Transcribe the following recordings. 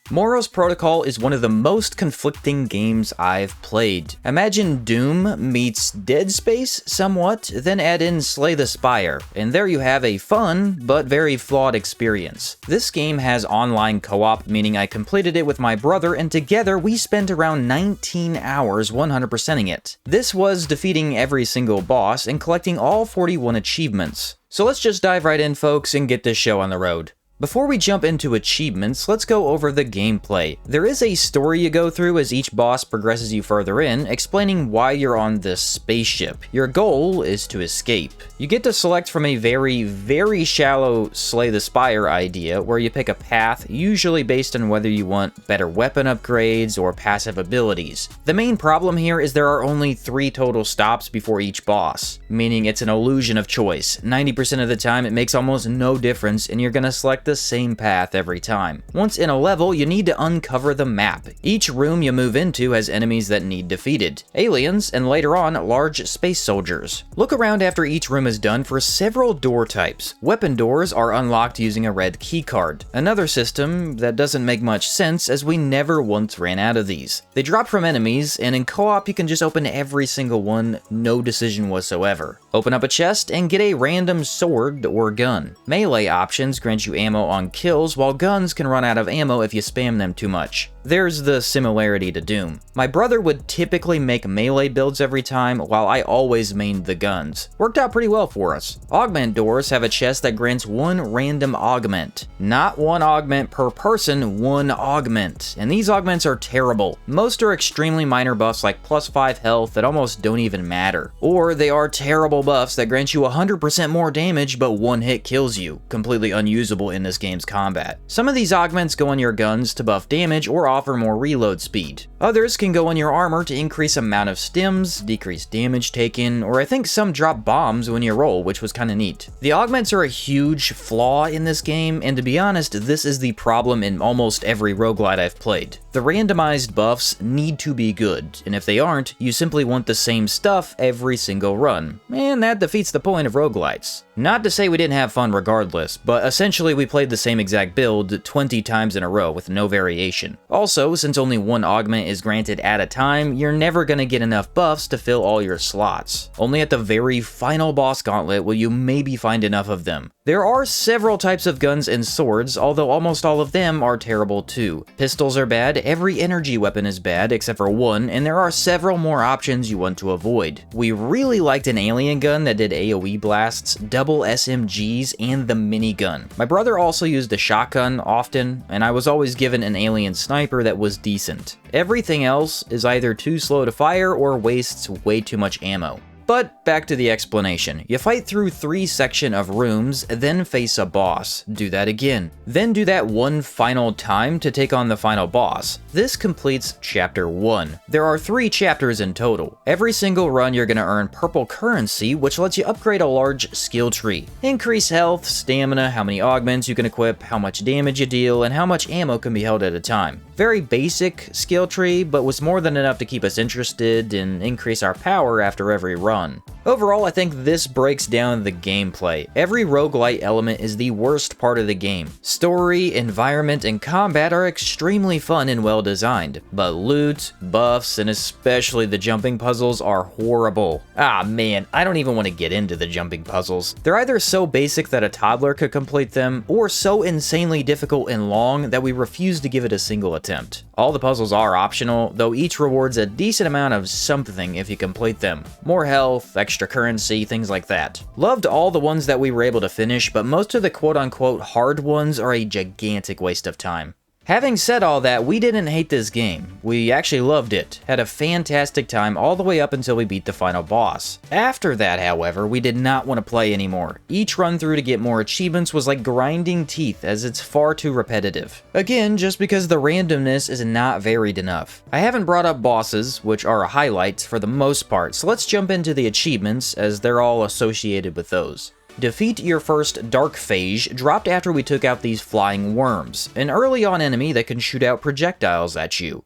Moros Protocol is one of the most conflicting games I've played. Imagine Doom meets Dead Space somewhat, then add in Slay the Spire, and there you have a fun, but very flawed experience. This game has online co-op, meaning I completed it with my brother, and together we spent around 19 hours 100%ing it. This was defeating every single boss and collecting all 41 achievements. So let's just dive right in, folks, and get this show on the road. Before we jump into achievements, let's go over the gameplay. There is a story you go through as each boss progresses you further in, explaining why you're on this spaceship. Your goal is to escape. You get to select from a very shallow Slay the Spire idea, where you pick a path, usually based on whether you want better weapon upgrades or passive abilities. The main problem here is there are only 3 total stops before each boss, meaning it's an illusion of choice. 90% of the time it makes almost no difference and you're gonna select the same path every time. Once in a level, you need to uncover the map. Each room you move into has enemies that need defeated, aliens, and later on, large space soldiers. Look around after each room is done for several door types. Weapon doors are unlocked using a red keycard, another system that doesn't make much sense as we never once ran out of these. They drop from enemies, and in co-op you can just open every single one, no decision whatsoever. Open up a chest and get a random sword or gun. Melee options grant you ammo on kills, while guns can run out of ammo if you spam them too much. There's the similarity to Doom. My brother would typically make melee builds every time, while I always mained the guns. Worked out pretty well for us. Augment doors have a chest that grants 1 random augment. Not 1 augment per person, 1 augment. And these augments are terrible. Most are extremely minor buffs like +5 health that almost don't even matter. Or they are terrible buffs that grant you 100% more damage but 1 hit kills you. Completely unusable in this game's combat. Some of these augments go on your guns to buff damage or offer more reload speed. Others can go on your armor to increase amount of stims, decrease damage taken, or I think some drop bombs when you roll, which was kinda neat. The augments are a huge flaw in this game, and to be honest, this is the problem in almost every roguelite I've played. The randomized buffs need to be good, and if they aren't, you simply want the same stuff every single run, and that defeats the point of roguelites. Not to say we didn't have fun regardless, but essentially we played the same exact build 20 times in a row with no variation. Also, since only 1 augment is granted at a time, you're never gonna get enough buffs to fill all your slots. Only at the very final boss gauntlet will you maybe find enough of them. There are several types of guns and swords, although almost all of them are terrible too. Pistols are bad, every energy weapon is bad except for 1, and there are several more options you want to avoid. We really liked an alien gun that did AoE blasts, double SMGs, and the minigun. My brother also used a shotgun often, and I was always given an alien sniper that was decent. Everything else is either too slow to fire or wastes way too much ammo. But back to the explanation. You fight through 3 sections of rooms, then face a boss. Do that again. Then do that 1 final time to take on the final boss. This completes Chapter 1. There are 3 chapters in total. Every single run you're gonna earn purple currency, which lets you upgrade a large skill tree. Increase health, stamina, how many augments you can equip, how much damage you deal, and how much ammo can be held at a time. Very basic skill tree, but was more than enough to keep us interested and increase our power after every run. Overall, I think this breaks down the gameplay. Every roguelite element is the worst part of the game. Story, environment, and combat are extremely fun and well designed, but loot, buffs, and especially the jumping puzzles are horrible. Ah man, I don't even want to get into the jumping puzzles. They're either so basic that a toddler could complete them, or so insanely difficult and long that we refuse to give it a single attempt. All the puzzles are optional, though each rewards a decent amount of something if you complete them. More health, extra currency, things like that. Loved all the ones that we were able to finish, but most of the quote-unquote hard ones are a gigantic waste of time. Having said all that, we didn't hate this game. We actually loved it. Had a fantastic time all the way up until we beat the final boss. After that, however, we did not want to play anymore. Each run through to get more achievements was like grinding teeth, as it's far too repetitive. Again, just because the randomness is not varied enough. I haven't brought up bosses, which are a highlight for the most part, so let's jump into the achievements, as they're all associated with those. Defeat your first Dark Phage dropped after we took out these flying worms, an early on enemy that can shoot out projectiles at you.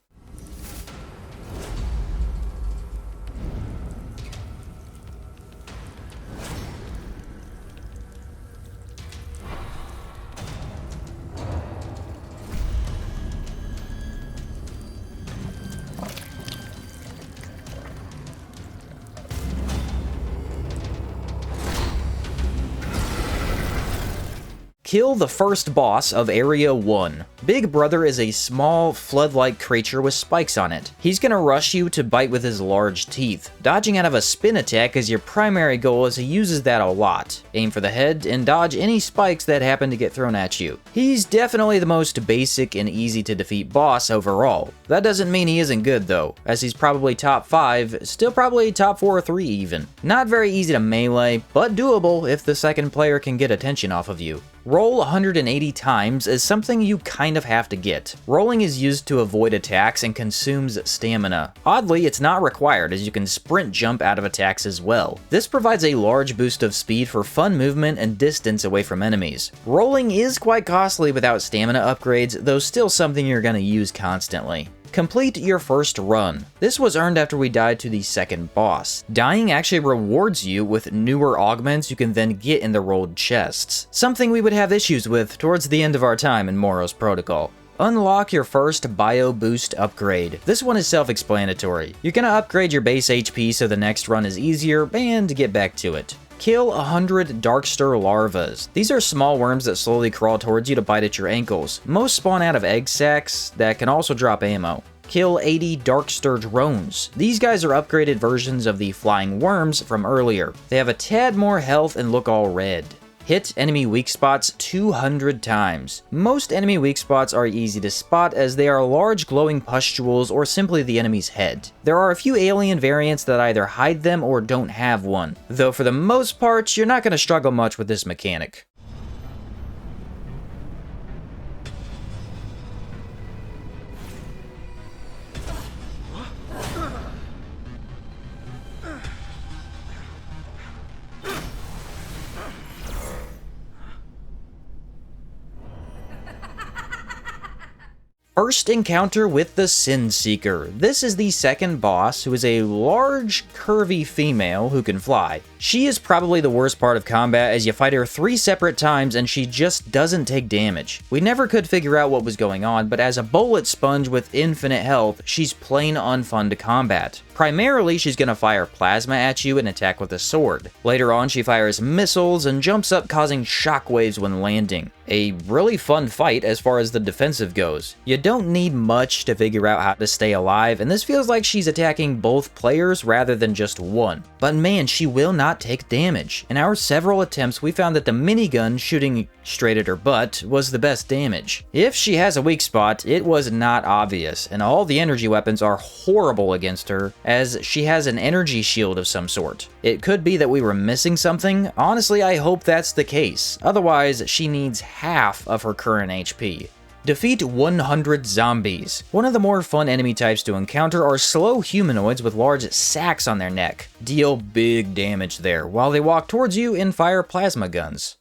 Kill the first boss of Area 1. Big Brother is a small, flood-like creature with spikes on it. He's gonna rush you to bite with his large teeth. Dodging out of a spin attack is your primary goal, as he uses that a lot. Aim for the head and dodge any spikes that happen to get thrown at you. He's definitely the most basic and easy to defeat boss overall. That doesn't mean he isn't good though, as he's probably top 5, still probably top 4 or 3 even. Not very easy to melee, but doable if the second player can get attention off of you. Roll 180 times is something you kind of have to get. Rolling is used to avoid attacks and consumes stamina. Oddly, it's not required, as you can sprint jump out of attacks as well. This provides a large boost of speed for fun movement and distance away from enemies. Rolling is quite costly without stamina upgrades, though still something you're gonna use constantly. Complete your first run. This was earned after we died to the second boss. Dying actually rewards you with newer augments you can then get in the rolled chests, something we would have issues with towards the end of our time in Moros Protocol. Unlock your first Bio Boost upgrade. This one is self-explanatory. You're gonna upgrade your base HP so the next run is easier, and get back to it. Kill 100 Darkstir larvas. These are small worms that slowly crawl towards you to bite at your ankles. Most spawn out of egg sacs that can also drop ammo. Kill 80 Darkstir drones. These guys are upgraded versions of the flying worms from earlier. They have a tad more health and look all red. Hit enemy weak spots 200 times. Most enemy weak spots are easy to spot, as they are large glowing pustules or simply the enemy's head. There are a few alien variants that either hide them or don't have one, though for the most part, you're not going to struggle much with this mechanic. First encounter with the Sin Seeker. This is the second boss, who is a large, curvy female who can fly. She is probably the worst part of combat, as you fight her 3 separate times and she just doesn't take damage. We never could figure out what was going on, but as a bullet sponge with infinite health, she's plain unfun to combat. Primarily, she's gonna fire plasma at you and attack with a sword. Later on, she fires missiles and jumps up, causing shockwaves when landing. A really fun fight as far as the defensive goes. You don't need much to figure out how to stay alive, and this feels like she's attacking both players rather than just one. But man, she will not take damage. In our several attempts, we found that the minigun shooting straight at her butt was the best damage. If she has a weak spot, it was not obvious, and all the energy weapons are horrible against her, as she has an energy shield of some sort. It could be that we were missing something. Honestly, I hope that's the case. Otherwise, she needs half of her current HP. Defeat 100 zombies. One of the more fun enemy types to encounter are slow humanoids with large sacks on their neck. Deal big damage there, while they walk towards you and fire plasma guns.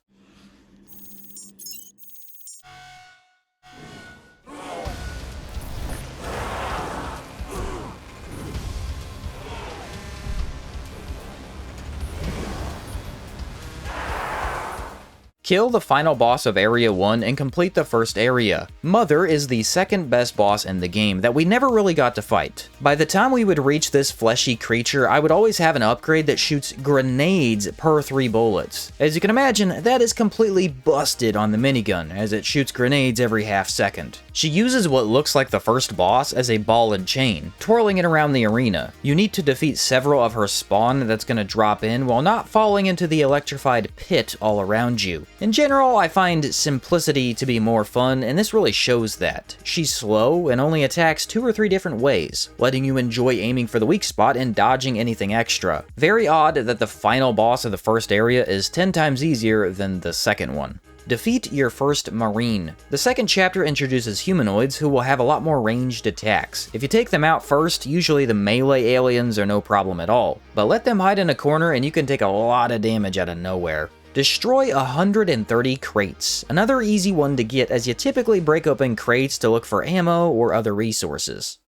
Kill the final boss of Area 1 and complete the first area. Mother is the second best boss in the game that we never really got to fight. By the time we would reach this fleshy creature, I would always have an upgrade that shoots grenades per 3 bullets. As you can imagine, that is completely busted on the minigun, as it shoots grenades every half second. She uses what looks like the first boss as a ball and chain, twirling it around the arena. You need to defeat several of her spawn that's going to drop in while not falling into the electrified pit all around you. In general, I find simplicity to be more fun, and this really shows that. She's slow and only attacks 2 or 3 different ways, letting you enjoy aiming for the weak spot and dodging anything extra. Very odd that the final boss of the first area is 10 times easier than the second one. Defeat your first Marine. The second chapter introduces humanoids who will have a lot more ranged attacks. If you take them out first, usually the melee aliens are no problem at all, but let them hide in a corner and you can take a lot of damage out of nowhere. Destroy 130 crates. Another easy one to get, as you typically break open crates to look for ammo or other resources.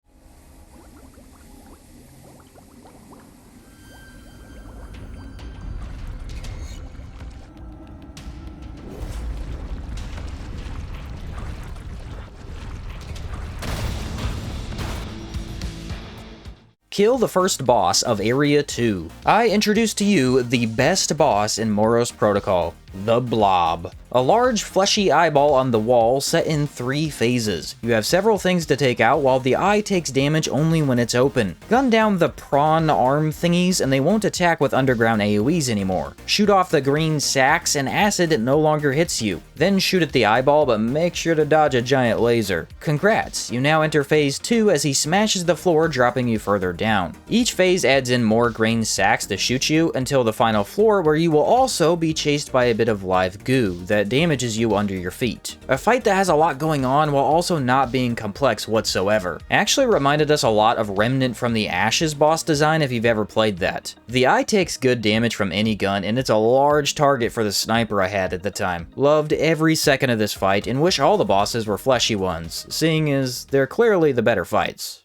Kill the first boss of Area 2. I introduce to you the best boss in Moros Protocol, the Blob. A large, fleshy eyeball on the wall set in 3 phases. You have several things to take out, while the eye takes damage only when it's open. Gun down the prawn arm thingies and they won't attack with underground AoEs anymore. Shoot off the green sacks and acid no longer hits you. Then shoot at the eyeball, but make sure to dodge a giant laser. Congrats, you now enter phase 2 as he smashes the floor, dropping you further down. Each phase adds in more green sacks to shoot you until the final floor, where you will also be chased by a bit of live goo that damages you under your feet. A fight that has a lot going on while also not being complex whatsoever. Actually reminded us a lot of Remnant from the Ashes boss design if you've ever played that. The eye takes good damage from any gun, and it's a large target for the sniper I had at the time. Loved every second of this fight and wish all the bosses were fleshy ones, seeing as they're clearly the better fights.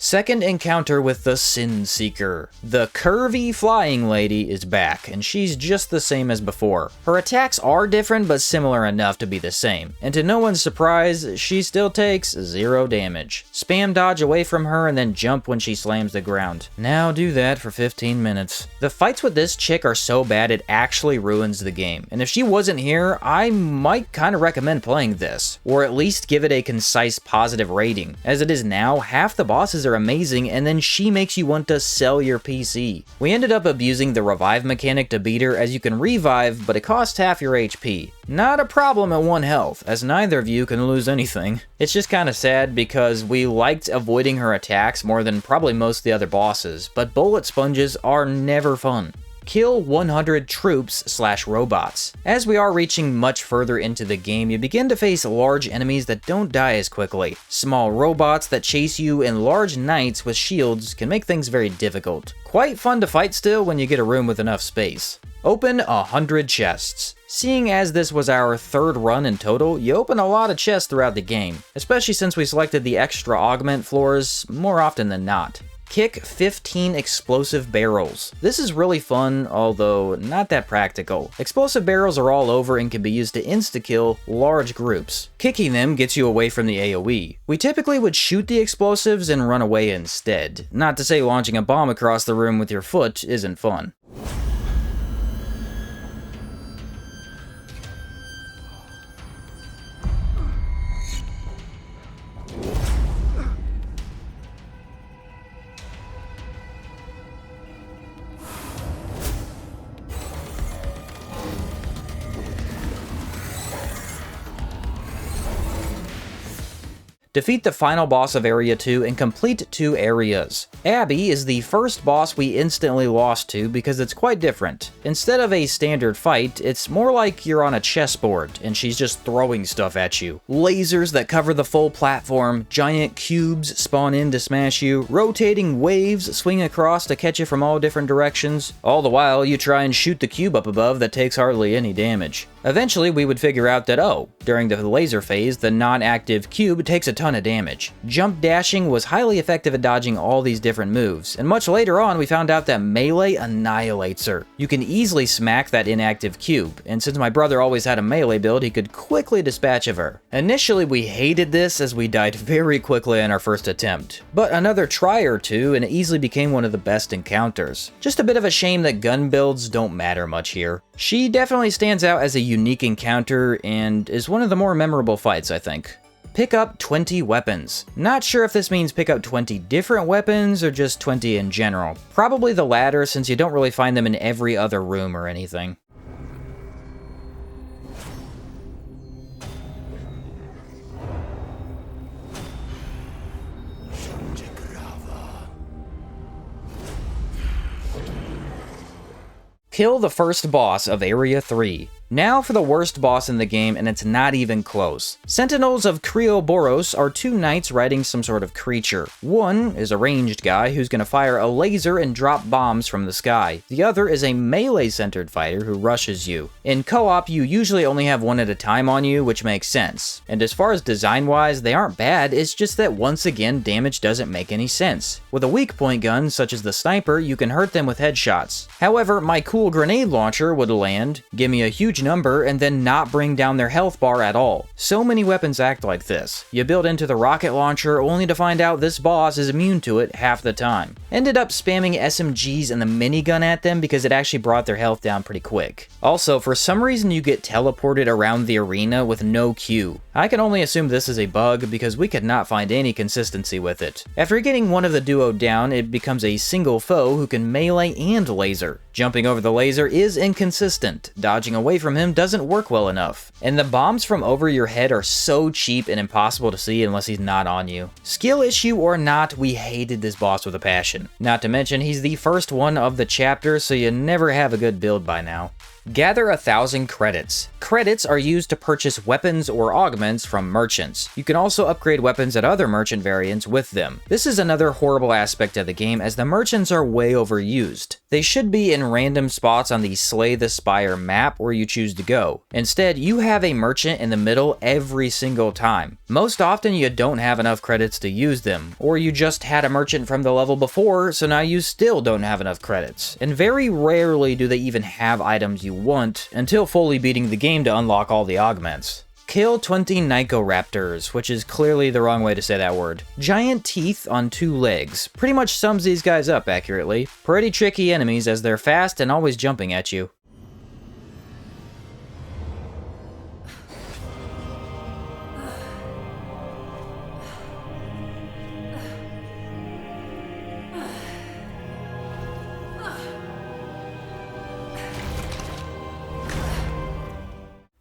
Second encounter with the Sin Seeker. The curvy flying lady is back, and she's just the same as before. Her attacks are different, but similar enough to be the same. And to no one's surprise, she still takes 0 damage. Spam dodge away from her and then jump when she slams the ground. Now do that for 15 minutes. The fights with this chick are so bad it actually ruins the game. And if she wasn't here, I might kinda recommend playing this. Or at least give it a concise positive rating. As it is now, half the bosses are amazing, and then she makes you want to sell your PC. We ended up abusing the revive mechanic to beat her, as you can revive, but it costs half your HP. Not a problem at 1 health, as neither of you can lose anything. It's just kinda sad because we liked avoiding her attacks more than probably most of the other bosses, but bullet sponges are never fun. Kill 100 troops/robots. As we are reaching much further into the game, you begin to face large enemies that don't die as quickly. Small robots that chase you and large knights with shields can make things very difficult. Quite fun to fight still when you get a room with enough space. Open 100 chests. Seeing as this was our 3rd run in total, you open a lot of chests throughout the game, especially since we selected the extra augment floors more often than not. Kick 15 explosive barrels. This is really fun, although not that practical. Explosive barrels are all over and can be used to insta-kill large groups. Kicking them gets you away from the AoE. We typically would shoot the explosives and run away instead. Not to say launching a bomb across the room with your foot isn't fun. Defeat the final boss of Area 2 and complete 2 areas. Abby is the first boss we instantly lost to because it's quite different. Instead of a standard fight, it's more like you're on a chessboard and she's just throwing stuff at you. Lasers that cover the full platform, giant cubes spawn in to smash you, rotating waves swing across to catch you from all different directions. All the while, you try and shoot the cube up above that takes hardly any damage. Eventually, we would figure out that, oh, during the laser phase, the non-active cube takes a ton of damage. Jump dashing was highly effective at dodging all these different moves, and much later on we found out that melee annihilates her. You can easily smack that inactive cube, and since my brother always had a melee build, he could quickly dispatch of her. Initially we hated this as we died very quickly in our first attempt, but another try or two and it easily became one of the best encounters. Just a bit of a shame that gun builds don't matter much here. She definitely stands out as a unique encounter and is one of the more memorable fights, I think. Pick up 20 weapons. Not sure if this means pick up 20 different weapons or just 20 in general. Probably the latter, since you don't really find them in every other room or anything. Kill the first boss of Area 3. Now for the worst boss in the game, and it's not even close. Sentinels of Boros are two knights riding some sort of creature. One is a ranged guy who's gonna fire a laser and drop bombs from the sky. The other is a melee-centered fighter who rushes you. In co-op, you usually only have one at a time on you, which makes sense. And as far as design-wise, they aren't bad, it's just that once again, damage doesn't make any sense. With a weak point gun, such as the sniper, you can hurt them with headshots. However, my cool grenade launcher would land, give me a huge number, and then not bring down their health bar at all. So many weapons act like this. You build into the rocket launcher only to find out this boss is immune to it half the time. Ended up spamming SMGs and the minigun at them because it actually brought their health down pretty quick. Also, for some reason you get teleported around the arena with no Q. I can only assume this is a bug because we could not find any consistency with it. After getting one of the duo down, it becomes a single foe who can melee and laser. Jumping over the laser is inconsistent. Dodging away from him doesn't work well enough. And the bombs from over your head are so cheap and impossible to see unless he's not on you. Skill issue or not, we hated this boss with a passion. Not to mention, he's the first one of the chapter, so you never have a good build by now. Gather 1,000 credits. Credits are used to purchase weapons or augments from merchants. You can also upgrade weapons at other merchant variants with them. This is another horrible aspect of the game, as the merchants are way overused. They should be in random spots on the Slay the Spire map where you choose to go. Instead, you have a merchant in the middle every single time. Most often you don't have enough credits to use them, or you just had a merchant from the level before, so now you still don't have enough credits. And very rarely do they even have items you want until fully beating the game to unlock all the augments. Kill 20 Nycoraptors, which is clearly the wrong way to say that word. Giant teeth on 2 legs. Pretty much sums these guys up accurately. Pretty tricky enemies as they're fast and always jumping at you.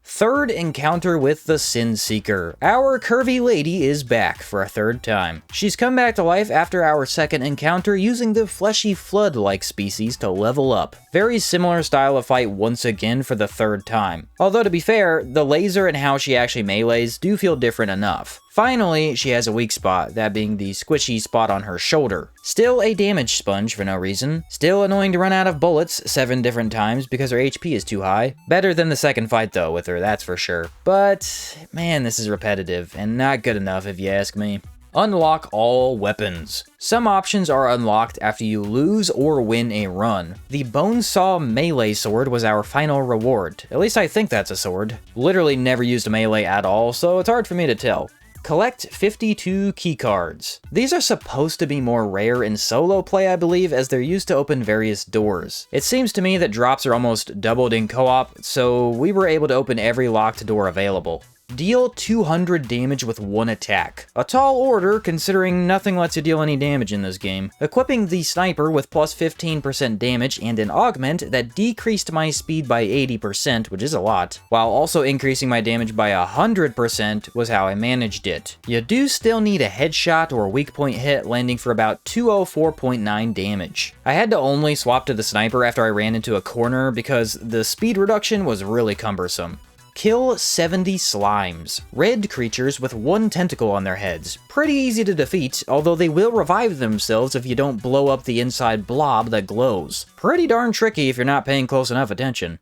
Third encounter with the Sin Seeker. Our curvy lady is back for a third time. She's come back to life after our second encounter using the fleshy flood-like species to level up. Very similar style of fight once again for the third time. Although to be fair, the laser and how she actually melees do feel different enough. Finally, she has a weak spot, that being the squishy spot on her shoulder. Still a damage sponge for no reason. Still annoying to run out of bullets 7 different times because her HP is too high. Better than the second fight though with her, that's for sure. But, man, this is repetitive and not good enough if you ask me. Unlock all weapons. Some options are unlocked after you lose or win a run. The Bonesaw melee sword was our final reward. At least I think that's a sword. Literally never used a melee at all, so it's hard for me to tell. Collect 52 keycards. These are supposed to be more rare in solo play, I believe, as they're used to open various doors. It seems to me that drops are almost doubled in co-op, so we were able to open every locked door available. Deal 200 damage with 1 attack. A tall order, considering nothing lets you deal any damage in this game. Equipping the sniper with plus 15% damage and an augment that decreased my speed by 80%, which is a lot, while also increasing my damage by 100% was how I managed it. You do still need a headshot or weak point hit, landing for about 204.9 damage. I had to only swap to the sniper after I ran into a corner because the speed reduction was really cumbersome. Kill 70 slimes. Red creatures with 1 tentacle on their heads. Pretty easy to defeat, although they will revive themselves if you don't blow up the inside blob that glows. Pretty darn tricky if you're not paying close enough attention.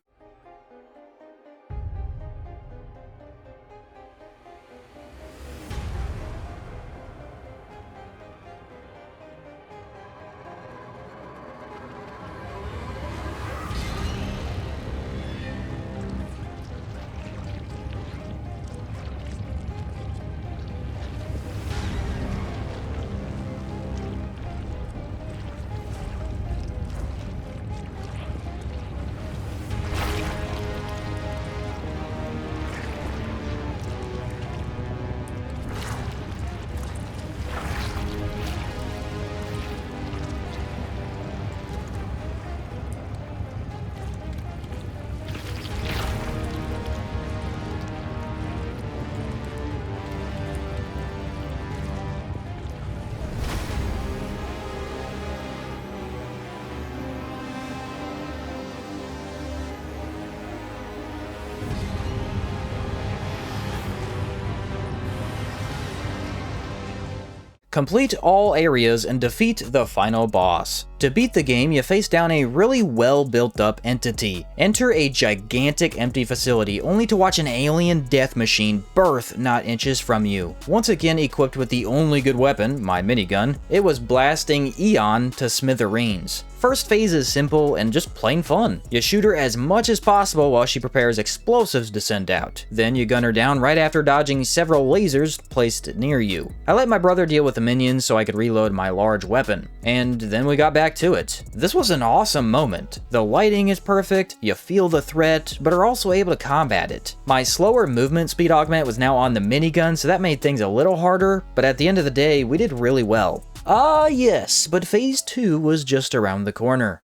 Complete all areas and defeat the final boss. To beat the game, you face down a really well built up entity. Enter a gigantic empty facility only to watch an alien death machine birth not inches from you. Once again equipped with the only good weapon, my minigun, it was blasting Eon to smithereens. First phase is simple and just plain fun. You shoot her as much as possible while she prepares explosives to send out. Then you gun her down right after dodging several lasers placed near you. I let my brother deal with the minions so I could reload my large weapon. And then we got back to it. This was an awesome moment. The lighting is perfect, you feel the threat, but are also able to combat it. My slower movement speed augment was now on the minigun, so that made things a little harder, but at the end of the day, we did really well. Ah yes, but phase 2 was just around the corner.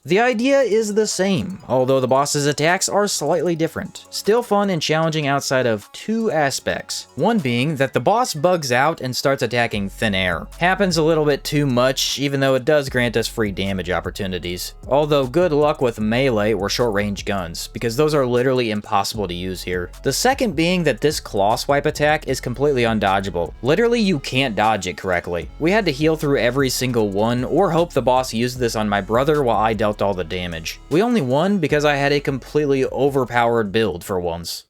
The idea is the same, although the boss's attacks are slightly different. Still fun and challenging outside of two aspects. One being that the boss bugs out and starts attacking thin air. Happens a little bit too much, even though it does grant us free damage opportunities. Although good luck with melee or short-range guns, because those are literally impossible to use here. The second being that this claw swipe attack is completely undodgeable. Literally, you can't dodge it correctly. We had to heal through every single one, or hope the boss used this on my brother while I dealt all the damage. We only won because I had a completely overpowered build for once.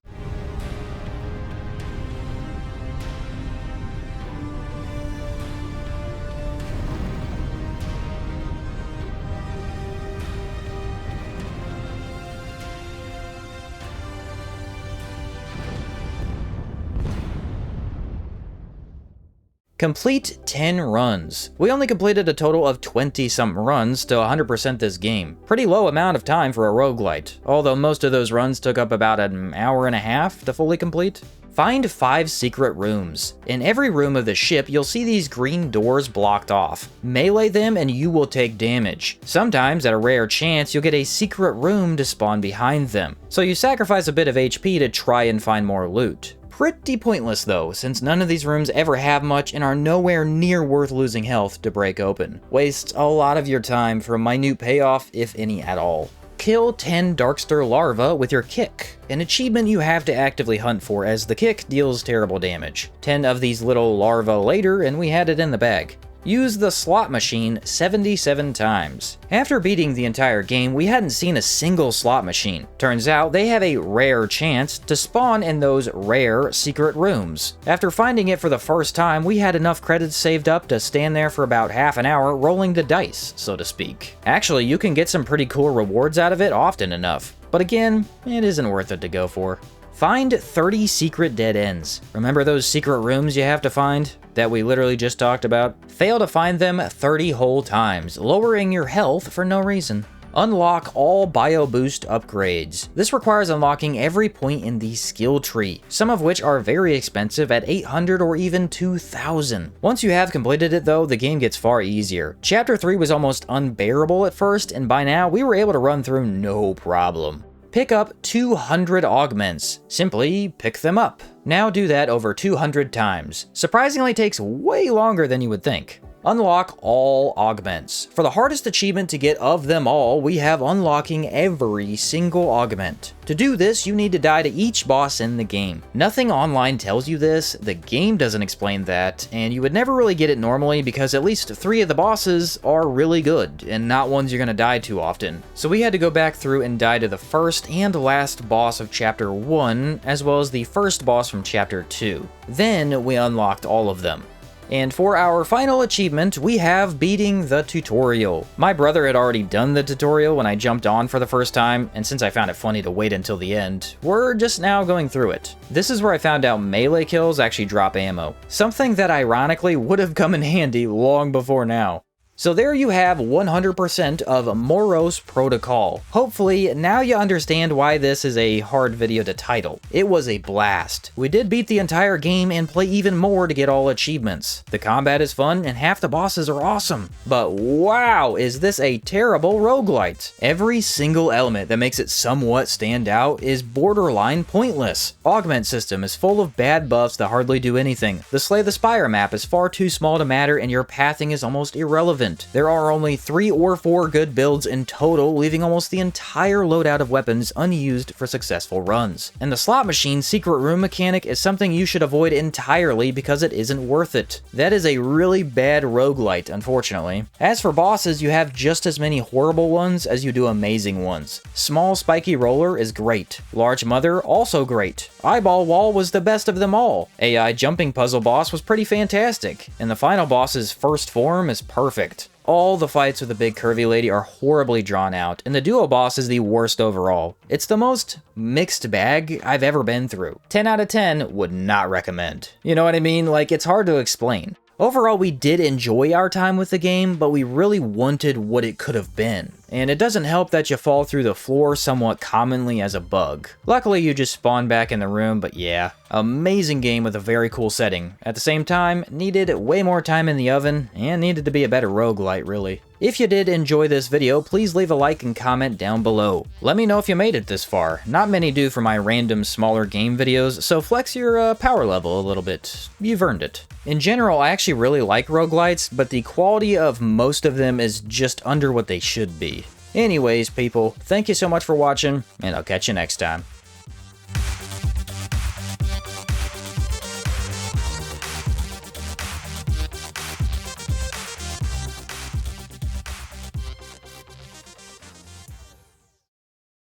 Complete 10 runs. We only completed a total of 20-something runs to 100% this game. Pretty low amount of time for a roguelite, although most of those runs took up about an hour and a half to fully complete. Find 5 secret rooms. In every room of the ship, you'll see these green doors blocked off. Melee them and you will take damage. Sometimes, at a rare chance, you'll get a secret room to spawn behind them. So you sacrifice a bit of HP to try and find more loot. Pretty pointless though, since none of these rooms ever have much and are nowhere near worth losing health to break open. Wastes a lot of your time for a minute payoff, if any at all. Kill 10 Darkster larvae with your kick, an achievement you have to actively hunt for as the kick deals terrible damage. 10 of these little larvae later and we had it in the bag. Use the slot machine 77 times. After beating the entire game, we hadn't seen a single slot machine. Turns out they have a rare chance to spawn in those rare secret rooms. After finding it for the first time, we had enough credits saved up to stand there for about half an hour rolling the dice, so to speak. Actually, you can get some pretty cool rewards out of it often enough. But again, it isn't worth it to go for. Find 30 secret dead ends. Remember those secret rooms you have to find that we literally just talked about? Fail to find them 30 whole times, lowering your health for no reason. Unlock all bio boost upgrades. This requires unlocking every point in the skill tree, some of which are very expensive at 800 or even 2,000. Once you have completed it though, the game gets far easier. Chapter 3 was almost unbearable at first, and by now we were able to run through no problem. Pick up 200 augments. Simply pick them up. Now do that over 200 times. Surprisingly takes way longer than you would think. Unlock all augments. For the hardest achievement to get of them all, we have unlocking every single augment. To do this, you need to die to each boss in the game. Nothing online tells you this, the game doesn't explain that, and you would never really get it normally because at least 3 of the bosses are really good, and not ones you're gonna die to often. So we had to go back through and die to the first and last boss of Chapter 1, as well as the first boss from Chapter 2. Then we unlocked all of them. And for our final achievement, we have beating the tutorial. My brother had already done the tutorial when I jumped on for the first time, and since I found it funny to wait until the end, we're just now going through it. This is where I found out melee kills actually drop ammo, something that ironically would have come in handy long before now. So there you have 100% of Moros Protocol. Hopefully, now you understand why this is a hard video to title. It was a blast. We did beat the entire game and play even more to get all achievements. The combat is fun and half the bosses are awesome. But wow, is this a terrible roguelite. Every single element that makes it somewhat stand out is borderline pointless. Augment system is full of bad buffs that hardly do anything. The Slay the Spire map is far too small to matter and your pathing is almost irrelevant. There are only 3 or 4 good builds in total, leaving almost the entire loadout of weapons unused for successful runs. And the slot machine secret room mechanic is something you should avoid entirely because it isn't worth it. That is a really bad roguelite, unfortunately. As for bosses, you have just as many horrible ones as you do amazing ones. Small spiky roller is great. Large mother, also great. Eyeball wall was the best of them all. AI jumping puzzle boss was pretty fantastic. And the final boss's first form is perfect. All the fights with the big curvy lady are horribly drawn out, and the duo boss is the worst overall. It's the most mixed bag I've ever been through. 10 out of 10 would not recommend. You know what I mean? Like, it's hard to explain. Overall, we did enjoy our time with the game, but we really wanted what it could have been. And it doesn't help that you fall through the floor somewhat commonly as a bug. Luckily, you just spawn back in the room, but yeah. Amazing game with a very cool setting. At the same time, needed way more time in the oven, and needed to be a better roguelite, really. If you did enjoy this video, please leave a like and comment down below. Let me know if you made it this far. Not many do for my random smaller game videos, so flex your power level a little bit. You've earned it. In general, I actually really like roguelites, but the quality of most of them is just under what they should be. Anyways, people, thank you so much for watching, and I'll catch you next time.